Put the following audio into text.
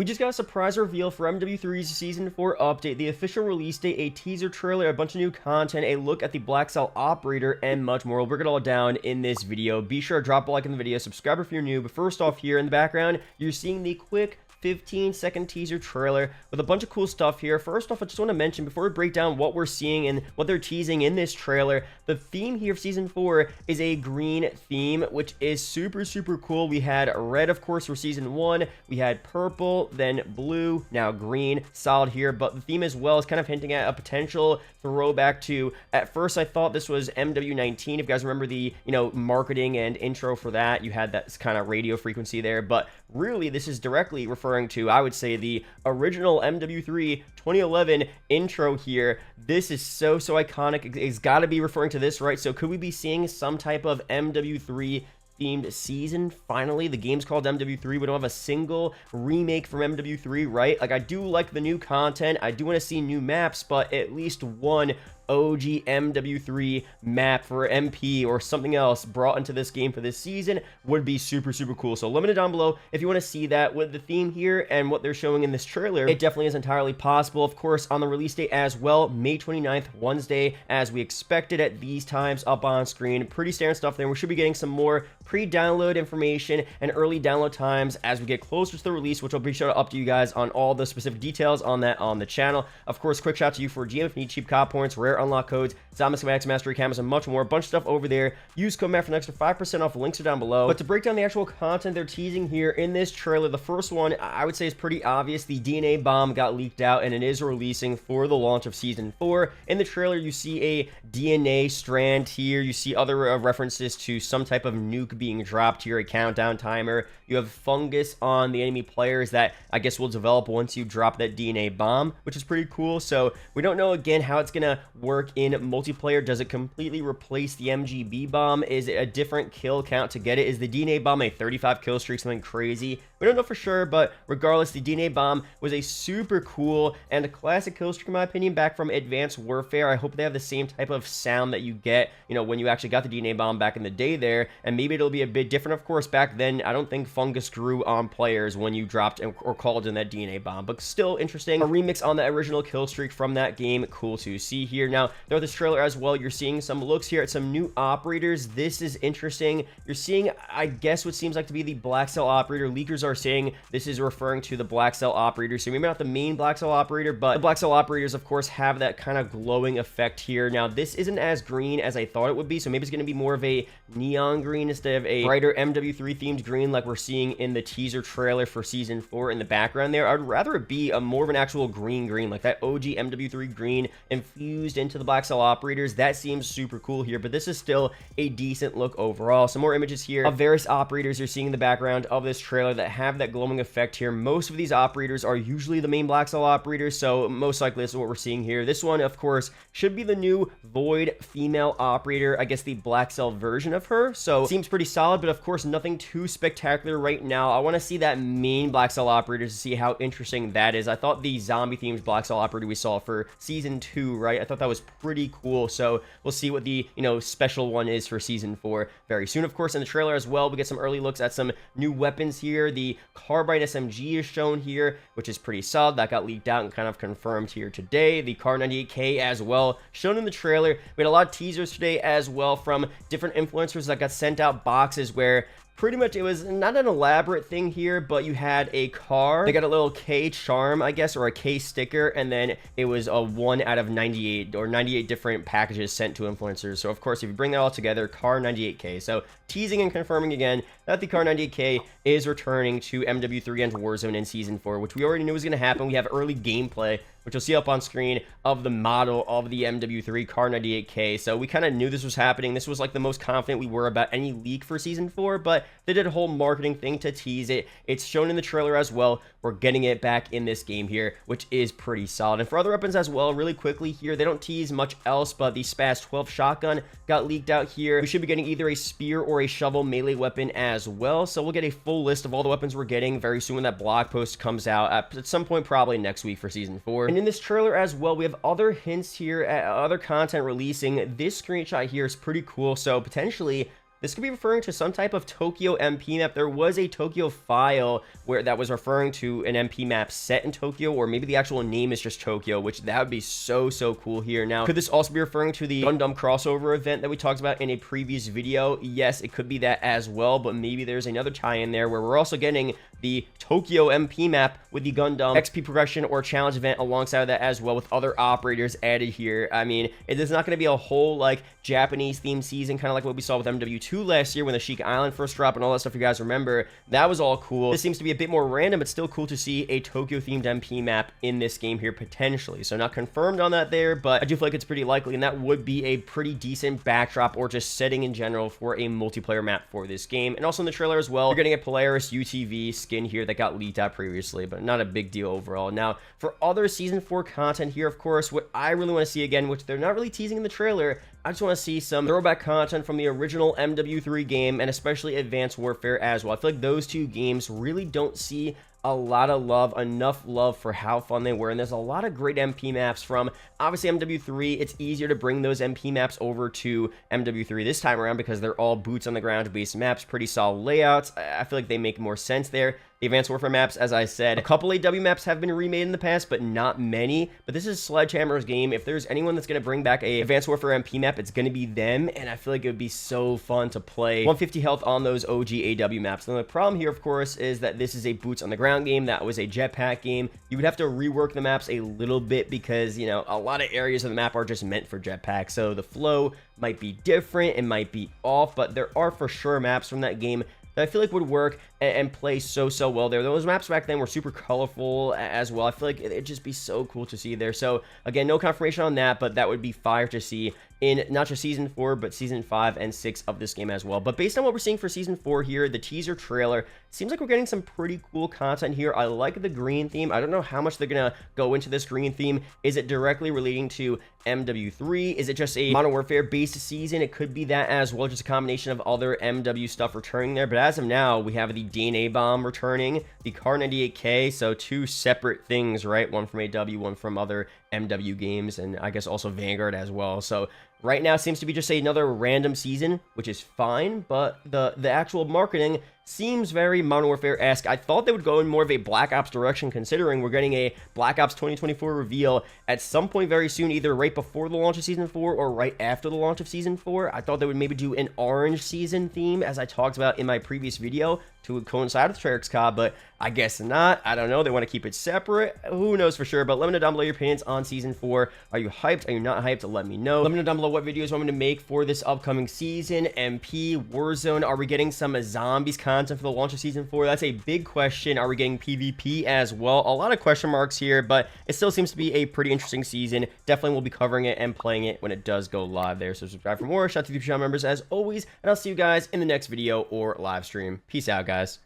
We just got a surprise reveal for MW3's Season 4 update, the official release date, a teaser trailer, a bunch of new content, a look at the Blackcell operator, and much more. We'll break it all down in this video. Be sure to drop a like in the video, subscribe if you're new. But first off, here in the background, you're seeing the quick 15-second teaser trailer with a bunch of cool stuff here. First off, I just want to mention, before we break down what we're seeing and what they're teasing in this trailer, the theme here of Season 4 is a green theme, which is super cool. We had red, of course, for Season 1. We had purple, then blue, now green. Solid here, but the theme as well is kind of hinting at a potential throwback to, at first I thought this was MW19. If you guys remember the, marketing and intro for that, you had that kind of radio frequency there, but really this is directly referring to, I would say, the original MW3 2011 intro here. This is so iconic. It's got to be referring to this, right? So could we be seeing some type of MW3 themed season? Finally, the game's called MW3. We don't have a single remake from MW3, right? Like, I do like the new content. I do want to see new maps, but at least one OG MW3 map for MP or something else brought into this game for this season would be super cool. So let me know down below if you want to see that with the theme here and what they're showing in this trailer. It definitely is entirely possible. Of course, on the release date as well, May 29th, Wednesday, as we expected at these times up on screen. Pretty standard stuff there. We should be getting some more pre-download information and early download times as we get closer to the release, which I'll be sure to update you guys on all the specific details on that on the channel. Of course, quick shout out to you for GM if you need cheap cop points, rare unlock codes, Zombie Max Mastery cameras, and much more. A bunch of stuff over there. Use code MAT for an extra 5% off. Links are down below. But to break down the actual content they're teasing here in this trailer, the first one I would say is pretty obvious. The DNA bomb got leaked out and it is releasing for the launch of Season 4. In the trailer, you see a DNA strand here. You see other references to some type of nuke being dropped here, a countdown timer. You have fungus on the enemy players that I guess will develop once you drop that DNA bomb, which is pretty cool. So we don't know, again, how it's gonna work in multiplayer. Does it completely replace the MGB bomb? Is it a different kill count to get it? Is the DNA bomb a 35 kill streak, something crazy? We don't know for sure, but regardless, the DNA bomb was a super cool and a classic kill streak in my opinion back from Advanced Warfare. I hope they have the same type of sound that you get, when you actually got the DNA bomb back in the day there, and maybe it'll be a bit different. Of course, back then, I don't think fungus grew on players when you dropped or called in that DNA bomb, but still interesting. A remix on the original kill streak from that game, cool to see here. Now, throughout this trailer as well, you're seeing some looks here at some new operators. This is interesting. You're seeing, I guess, what seems like to be the Blackcell operator. Leakers are saying this is referring to the Blackcell operator, so maybe not the main Blackcell operator, but the Blackcell operators, of course, have that kind of glowing effect here. Now, this isn't as green as I thought it would be, so maybe it's going to be more of a neon green instead of a brighter MW3 themed green like we're seeing in the teaser trailer for Season 4 in the background there. I'd rather it be more of an actual green, like that OG MW3 green infused into the Blackcell operators. That seems super cool here, but this is still a decent look overall. Some more images here of various operators you're seeing in the background of this trailer that have that glowing effect here. Most of these operators are usually the main Blackcell operators, so most likely this is what we're seeing here. This one, of course, should be the new Void female operator, I guess the Blackcell version of her, so seems pretty solid, but of course nothing too spectacular right now. I want to see that main Blackcell operator to see how interesting that is. I thought the zombie themed Blackcell operator we saw for Season 2, right? I thought that was pretty cool, so we'll see what the special one is for Season 4 very soon. Of course, in the trailer as well, we get some early looks at some new weapons here. The carbine SMG is shown here, which is pretty solid. That got leaked out and kind of confirmed here today. The KAR98K as well shown in the trailer. We had a lot of teasers today as well from different influencers that got sent out boxes where pretty much it was not an elaborate thing here, but you had a car. They got a little K charm, I guess, or a K sticker, and then it was a 1 out of 98 or 98 different packages sent to influencers. So of course, if you bring that all together, KAR98K. So teasing and confirming again that the KAR98K is returning to MW3 and Warzone in Season 4, which we already knew was going to happen. We have early gameplay, which you'll see up on screen, of the model of the MW3 KAR98K. So we kind of knew this was happening. This was like the most confident we were about any leak for Season 4, but they did a whole marketing thing to tease it. It's shown in the trailer as well. We're getting it back in this game here, which is pretty solid. And for other weapons as well, really quickly here, they don't tease much else, but the Spaz 12 shotgun got leaked out here. We should be getting either a spear or a shovel melee weapon as well. So we'll get a full list of all the weapons we're getting very soon when that blog post comes out at some point, probably next week for Season 4. And in this trailer as well, we have other hints here at other content releasing. This screenshot here is pretty cool. So potentially this could be referring to some type of Tokyo MP map. There was a Tokyo file where that was referring to an MP map set in Tokyo, or maybe the actual name is just Tokyo, which that would be so cool here. Now, could this also be referring to the Gundam crossover event that we talked about in a previous video? Yes, it could be that as well, but maybe there's another tie-in there where we're also getting the Tokyo MP map with the Gundam XP progression or challenge event alongside of that as well, with other operators added here. I mean, it is not going to be a whole like Japanese themed season, kind of like what we saw with MW2 last year when the Sheik Island first dropped and all that stuff. You guys remember, that was all cool. This seems to be a bit more random, but still cool to see a Tokyo themed MP map in this game here potentially. So not confirmed on that there, but I do feel like it's pretty likely, and that would be a pretty decent backdrop or just setting in general for a multiplayer map for this game. And also in the trailer as well, you're getting a Polaris UTV skin here that got leaked out previously, but not a big deal overall. Now, for other Season 4 content here, of course, what I really want to see again, which they're not really teasing in the trailer, I just want to see some throwback content from the original MW3 game, and especially Advanced Warfare as well. I feel like those two games really don't see a lot of love, enough love for how fun they were, and there's a lot of great MP maps from obviously MW3. It's easier to bring those MP maps over to MW3 this time around because they're all boots on the ground based maps, pretty solid layouts. I feel like they make more sense there. The Advanced Warfare maps, as I said, a couple AW maps have been remade in the past, but not many. But this is Sledgehammer's game. If there's anyone that's going to bring back a Advanced Warfare MP map, it's going to be them, and I feel like it would be so fun to play 150 health on those OG AW maps. And the problem here, of course, is that this is a boots on the ground game. That was a jetpack game. You would have to rework the maps a little bit because, you know, a lot of areas of the map are just meant for jetpacks. So the flow might be different, it might be off, but there are for sure maps from that game that I feel like would work and play so well there. Those maps back then were super colorful as well. I feel like it'd just be so cool to see there. So again, no confirmation on that, but that would be fire to see in not just Season 4, but Season 5 and 6 of this game as well. But based on what we're seeing for Season 4 here, the teaser trailer, seems like we're getting some pretty cool content here. I like the green theme. I don't know how much they're going to go into this green theme. Is it directly relating to MW3? Is it just a Modern Warfare based season? It could be that as well, just a combination of other MW stuff returning there. But as of now, we have the DNA bomb returning, the KAR98K, so two separate things, right? One from AW, one from other MW games, and I guess also Vanguard as well. So right now seems to be just another random season, which is fine, but the actual marketing seems very Modern Warfare-esque. I thought they would go in more of a Black Ops direction, considering we're getting a Black Ops 2024 reveal at some point very soon, either right before the launch of Season 4 or right after the launch of Season 4. I thought they would maybe do an orange season theme, as I talked about in my previous video, to coincide with Treyarch's COD, but I guess not. I don't know. They want to keep it separate. Who knows for sure, but let me know down below your opinions on Season 4. Are you hyped? Are you not hyped? Let me know. Let me know down below what videos you want me to make for this upcoming season. MP, Warzone, are we getting some zombies content for the launch of Season 4? That's a big question. Are we getting PvP as well? A lot of question marks here, but it still seems to be a pretty interesting season. Definitely will be covering it and playing it when it does go live there. So subscribe for more. Shout out to the channel members as always, and I'll see you guys in the next video or live stream. Peace out, guys.